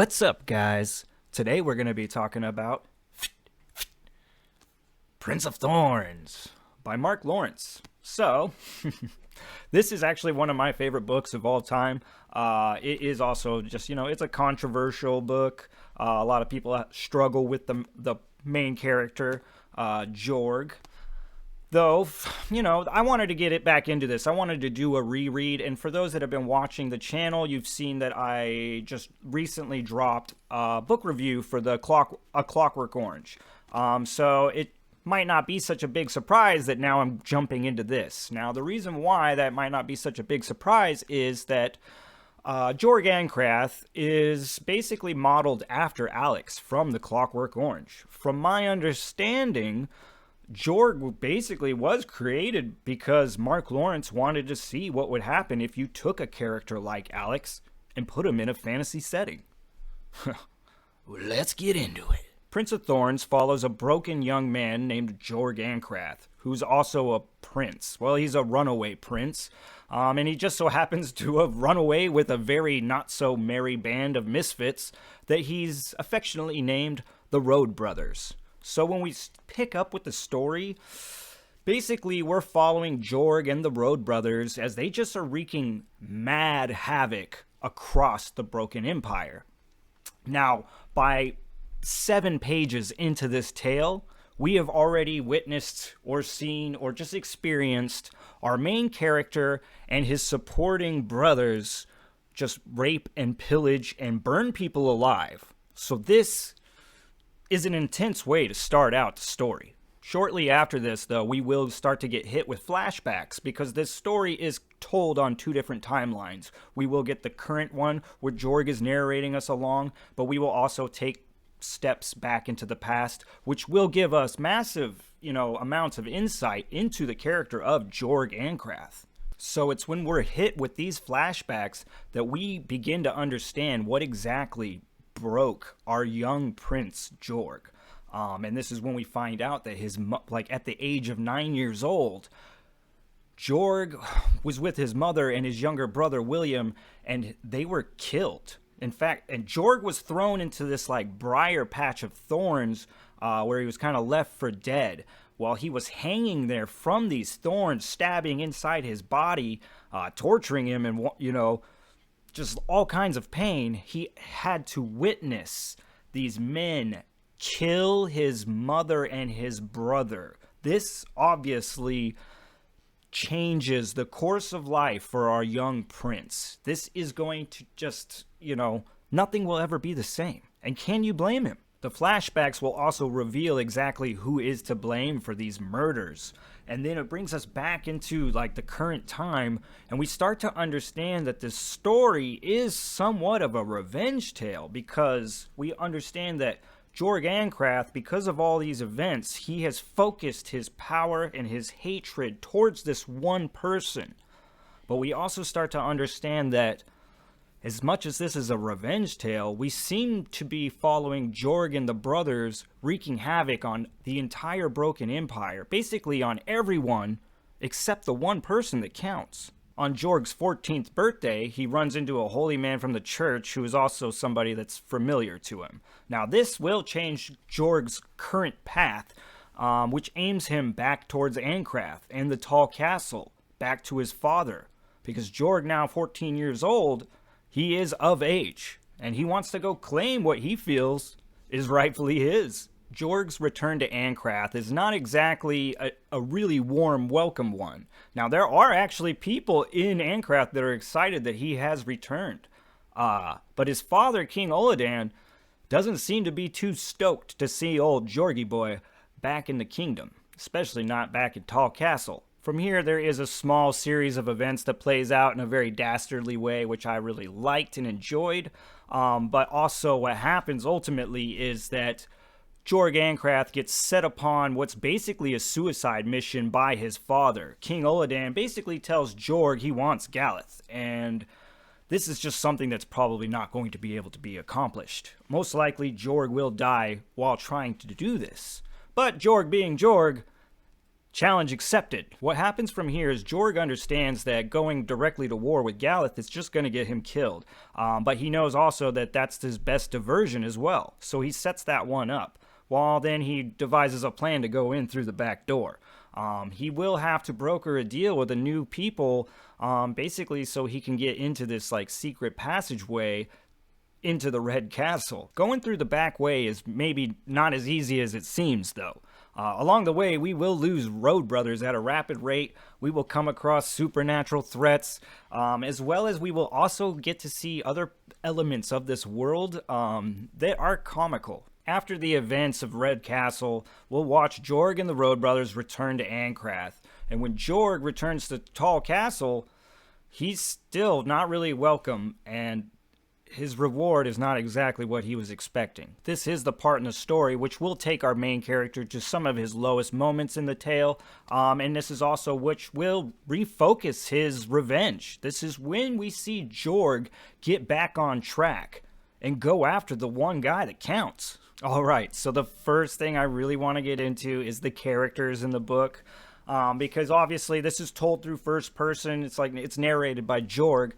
What's up, guys? Today we're going to be talking about Prince of Thorns by Mark Lawrence. So, this is actually one of my favorite books of all time. It is also just, it's a controversial book. A lot of people struggle with the main character, Jorg. Though, I wanted to get it back into this. I wanted to do a reread, and for those that have been watching the channel, you've seen that I just recently dropped a book review for A Clockwork Orange. So it might not be such a big surprise that now I'm jumping into this. Now, the reason why that might not be such a big surprise is that Jorg is basically modeled after Alex from The Clockwork Orange. From my understanding, Jorg basically was created because Mark Lawrence wanted to see what would happen if you took a character like Alex and put him in a fantasy setting. Let's get into it. Prince of Thorns follows a broken young man named Jorg, who's also a prince. Well, he's a runaway prince, and he just so happens to have run away with a very not-so-merry band of misfits that he's affectionately named the Road Brothers. So when we pick up with the story, basically we're following Jorg and the Road Brothers as they just are wreaking mad havoc across the Broken Empire. Now, by 7 pages into this tale, we have already witnessed or seen or just experienced our main character and his supporting brothers just rape and pillage and burn people alive. So this is an intense way to start out the story. Shortly after this, though, we will start to get hit with flashbacks because this story is told on 2 different timelines. We will get the current one where Jorg is narrating us along, but we will also take steps back into the past, which will give us massive, amounts of insight into the character of Jorg Ankrath. So it's when we're hit with these flashbacks that we begin to understand what exactly broke our young prince Jorg, and this is when we find out that at the age of 9 years old, Jorg was with his mother and his younger brother William, and they were killed. In fact, and Jorg was thrown into this briar patch of thorns, where he was kind of left for dead. While he was hanging there from these thorns, stabbing inside his body, torturing him, and just all kinds of pain, he had to witness these men kill his mother and his brother. This obviously changes the course of life for our young prince. This is going to just, nothing will ever be the same. And can you blame him? The flashbacks will also reveal exactly who is to blame for these murders. And then it brings us back into the current time, and we start to understand that this story is somewhat of a revenge tale because we understand that Jorg Ankrath, because of all these events, he has focused his power and his hatred towards this one person. But we also start to understand that as much as this is a revenge tale, we seem to be following Jorg and the brothers wreaking havoc on the entire Broken Empire, basically on everyone except the one person that counts. On Jorg's 14th birthday, he runs into a holy man from the church who is also somebody that's familiar to him. Now, this will change Jorg's current path, which aims him back towards Ankrath and the tall castle, back to his father, because Jorg, now 14 years old, he is of age, and he wants to go claim what he feels is rightfully his. Jorg's return to Ankrath is not exactly a really warm welcome one. Now, there are actually people in Ankrath that are excited that he has returned. But his father, King Oladan, doesn't seem to be too stoked to see old Jorgy boy back in the kingdom, especially not back at Tall Castle. From here, there is a small series of events that plays out in a very dastardly way, which I really liked and enjoyed. But also what happens ultimately is that Jorg Ankrath gets set upon what's basically a suicide mission by his father. King Oladan basically tells Jorg he wants Galeth, and this is just something that's probably not going to be able to be accomplished. Most likely, Jorg will die while trying to do this. But Jorg being Jorg, Challenge accepted. What happens from here is Jorg understands that going directly to war with Galeth is just going to get him killed. But he knows also that that's his best diversion as well. So he sets that one up. While then he devises a plan to go in through the back door. He will have to broker a deal with the new people, basically so he can get into this like secret passageway into the Red Castle. Going through the back way is maybe not as easy as it seems, though. Along the way, we will lose road brothers at a rapid rate. We will come across supernatural threats, as well as we will also get to see other elements of this world that are comical. After the events of Red Castle, we'll watch Jorg and the Road Brothers return to Ancrath. And when Jorg returns to Tall Castle, he's still not really welcome, and his reward is not exactly what he was expecting. This is the part in the story which will take our main character to some of his lowest moments in the tale, and this is also which will refocus his revenge. This is when we see Jorg get back on track and go after the one guy that counts. Alright, so the first thing I really want to get into is the characters in the book, because obviously this is told through first person. It's like it's narrated by Jorg,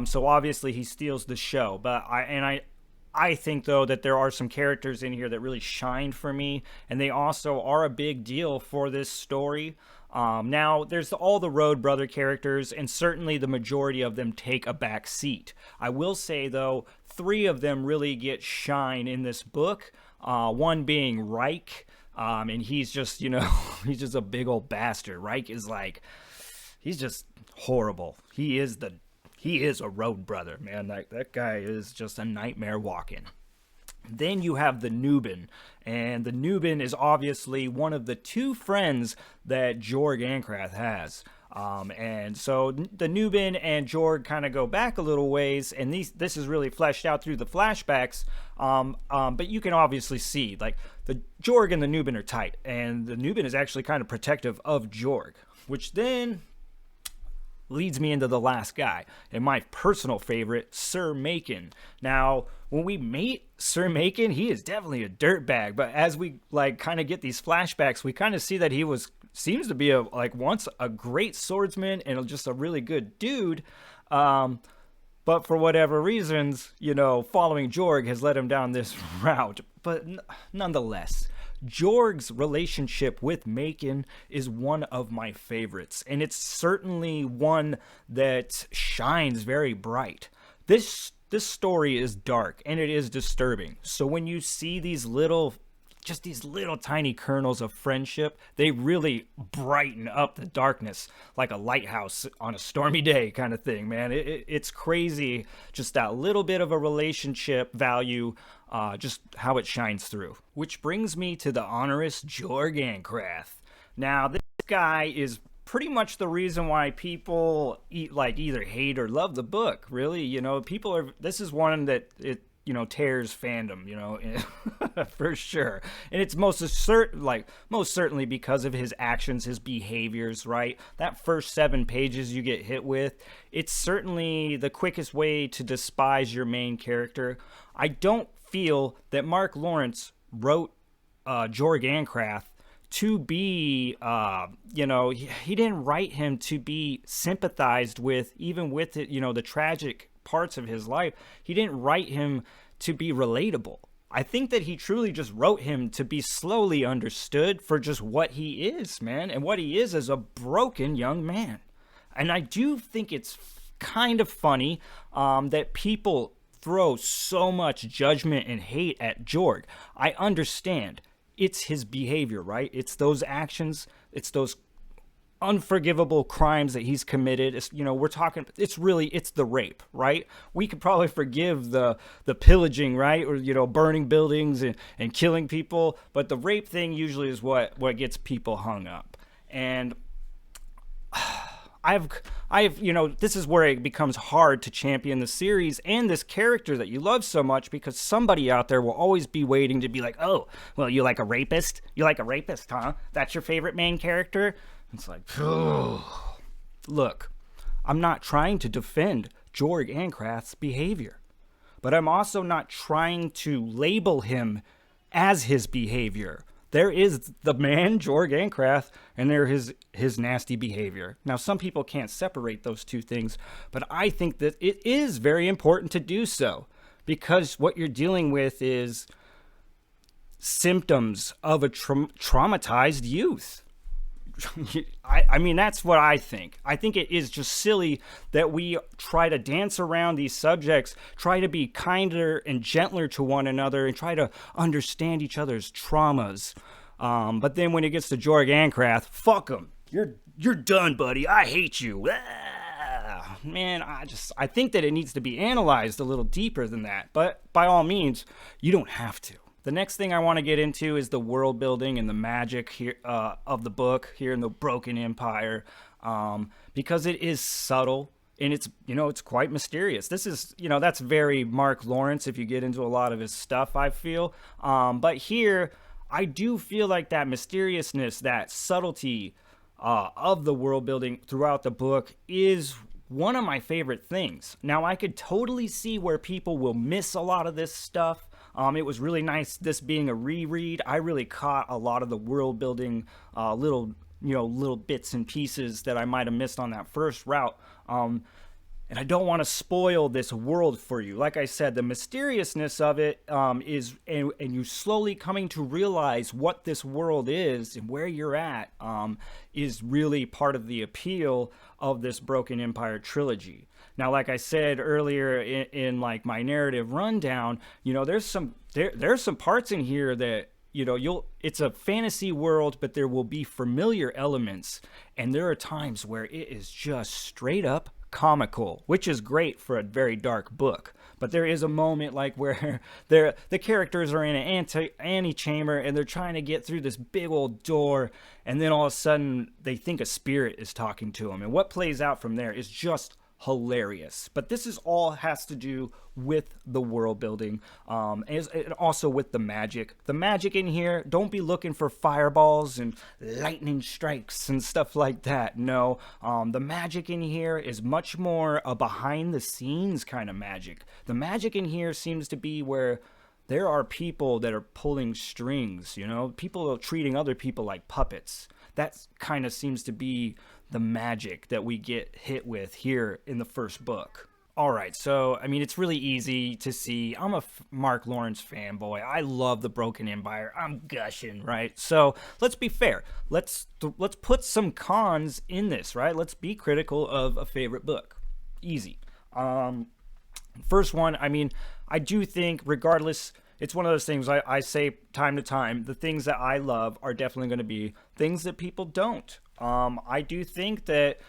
so obviously he steals the show. But I think though that there are some characters in here that really shined for me, and they also are a big deal for this story. Now, there's all the Road Brother characters, and certainly the majority of them take a back seat. I will say, though, 3 of them really get shine in this book, one being Reich, and he's just, he's just a big old bastard. Reich is like, he's just horrible. He is a Road Brother, man. That guy is just a nightmare walking. Then you have the Nuben, and the Nuben is obviously one of the 2 friends that Jorg Ancrath has. And so the Nuben and Jorg kind of go back a little ways, and this is really fleshed out through the flashbacks. But you can obviously see, like, the Jorg and the Nuben are tight, and the Nuben is actually kind of protective of Jorg, which then leads me into the last guy, and my personal favorite, Sir Macon. Now, when we meet Sir Macon, he is definitely a dirtbag, but as we kind of get these flashbacks, we kind of see that he seems to be once a great swordsman and just a really good dude. But for whatever reasons, following Jorg has led him down this route. But nonetheless, Jorg's relationship with Macon is one of my favorites, and it's certainly one that shines very bright. This story is dark, and it is disturbing. So when you see these little tiny kernels of friendship, they really brighten up the darkness like a lighthouse on a stormy day kind of thing, man. It's crazy, just that little bit of a relationship value, just how it shines through. Which brings me to the honorous Jorg Ancrath. Now, this guy is pretty much the reason why people either hate or love the book, really. This is one that tears fandom, for sure. And it's most certainly because of his actions, his behaviors, right? That first 7 pages you get hit with, it's certainly the quickest way to despise your main character. I don't feel that Mark Lawrence wrote Jorg Ancrath to be, he didn't write him to be sympathized with, even with it, the tragic parts of his life. He didn't write him to be relatable. I think that he truly just wrote him to be slowly understood for just what he is, man, and what he is as a broken young man. And I do think it's kind of funny that people throw so much judgment and hate at Jorg. I understand. It's his behavior, right? It's those actions, it's those unforgivable crimes that he's committed. It's the rape, right? We could probably forgive the pillaging, right? Or, burning buildings and killing people, but the rape thing usually is what gets people hung up. And this is where it becomes hard to champion the series and this character that you love so much, because somebody out there will always be waiting to be like, oh, well, you like a rapist? You like a rapist, huh? That's your favorite main character? It's like, look, I'm not trying to defend Jorg Ancrath's behavior, but I'm also not trying to label him as his behavior. there is the man, Jorg Ankrath, and there is his nasty behavior. Now, some people can't separate those two things, but I think that it is very important to do so, because what you're dealing with is symptoms of a traumatized youth. I mean, that's what I think. I think it is just silly that we try to dance around these subjects, try to be kinder and gentler to one another, and try to understand each other's traumas. But then when it gets to Jorg Ankrath, fuck him. You're done, buddy. I hate you. Man, I think that it needs to be analyzed a little deeper than that. But by all means, you don't have to. The next thing I want to get into is the world building and the magic here of the book here in the Broken Empire, because it is subtle and it's quite mysterious. This is that's very Mark Lawrence if you get into a lot of his stuff, I feel. But here I do feel like that mysteriousness, that subtlety of the world building throughout the book is one of my favorite things. Now I could totally see where people will miss a lot of this stuff. It was really nice, this being a reread. I really caught a lot of the world building, little bits and pieces that I might have missed on that first route. And I don't want to spoil this world for you. Like I said, the mysteriousness of it is, and you slowly coming to realize what this world is and where you're at, is really part of the appeal of this Broken Empire trilogy. Now, like I said earlier in like my narrative rundown, there's some parts in here that it's a fantasy world, but there will be familiar elements, and there are times where it is just straight up comical, which is great for a very dark book. But there is a moment like where the characters are in an antechamber and they're trying to get through this big old door, and then all of a sudden they think a spirit is talking to them, and what plays out from there is just hilarious. But this is all has to do with the world building, and also with the magic. The magic in here, don't be looking for fireballs and lightning strikes and stuff like that. No, the magic in here is much more a behind the scenes kind of magic. The magic in here seems to be where there are people that are pulling strings, people are treating other people like puppets. That kind of seems to be the magic that we get hit with here in the first book. All right, so, I mean, it's really easy to see. I'm a Mark Lawrence fanboy. I love the Broken Empire. I'm gushing, right? So, let's be fair. Let's put some cons in this, right? Let's be critical of a favorite book. Easy. First one, I mean, I do think, regardless, it's one of those things I say time to time, the things that I love are definitely going to be things that people don't. I do think that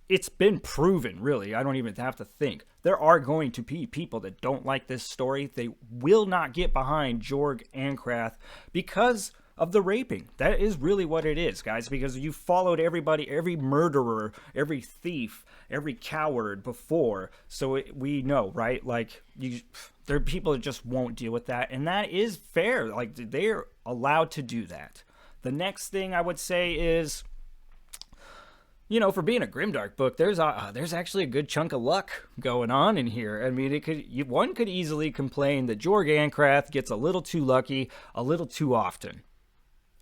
it's been proven, really. I don't even have to think. There are going to be people that don't like this story. They will not get behind Jorg Ankrath because of the raping. That is really what it is, guys, because you followed everybody, every murderer, every thief, every coward before. So we know, right? Like, there are people that just won't deal with that, and that is fair. Like, they're allowed to do that. The next thing I would say is, for being a grimdark book, there's actually a good chunk of luck going on in here. I mean, one could easily complain that Jorg Ankrath gets a little too lucky, a little too often.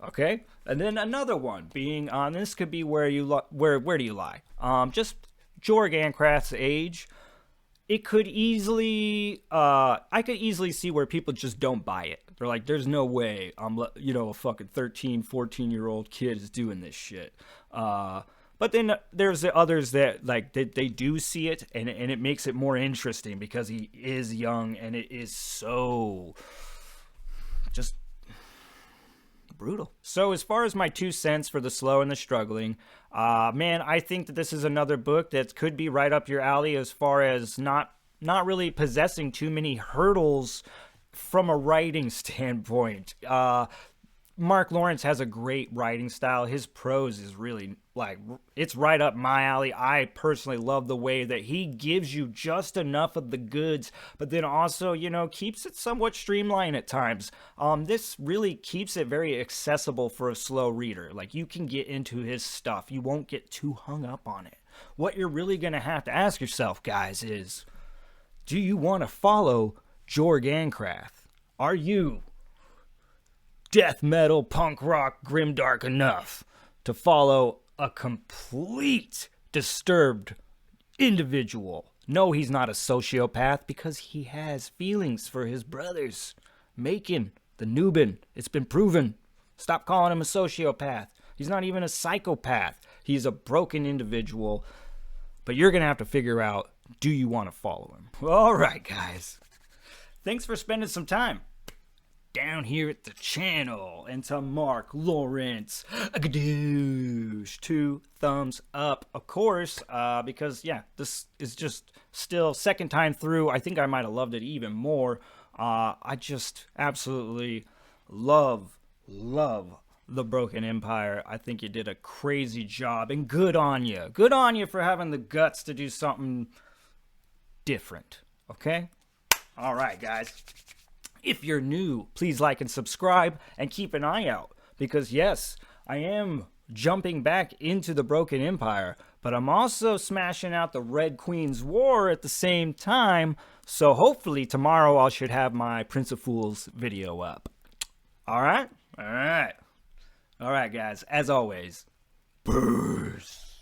Okay, and then another one being on this could be where do you lie? Just Jorg Ankrath's age. It could easily, I could easily see where people just don't buy it. They're like, there's no way a fucking 13, 14-year-old kid is doing this shit. But then there's the others that, like, they do see it, and it makes it more interesting because he is young, and it is so just brutal. So as far as my 2 cents for the slow and the struggling, man, I think that this is another book that could be right up your alley as far as not really possessing too many hurdles from a writing standpoint. Mark Lawrence has a great writing style. His prose is really, like, it's right up my alley. I personally love the way that he gives you just enough of the goods, but then also, keeps it somewhat streamlined at times. This really keeps it very accessible for a slow reader. Like, you can get into his stuff. You won't get too hung up on it. What you're really going to have to ask yourself, guys, is, do you want to follow Jorg Ankrath? death metal, punk rock, grimdark enough to follow a complete disturbed individual. No, he's not a sociopath because he has feelings for his brothers. Macon, the Nubian, it's been proven. Stop calling him a sociopath. He's not even a psychopath. He's a broken individual. But you're going to have to figure out, do you want to follow him? All right, guys. Thanks for spending some time down here at the channel. And to Mark Lawrence, a gadoosh, 2 thumbs up, of course, because, yeah, this is just still second time through. I think I might have loved it even more. I just absolutely love The Broken Empire. I think you did a crazy job, and good on you. Good on you for having the guts to do something different, okay? All right, guys. If you're new, please like and subscribe and keep an eye out because, yes, I am jumping back into The Broken Empire, but I'm also smashing out the Red Queen's War at the same time, so hopefully tomorrow I should have my Prince of Fools video up. All right? All right. All right, guys. As always, peace.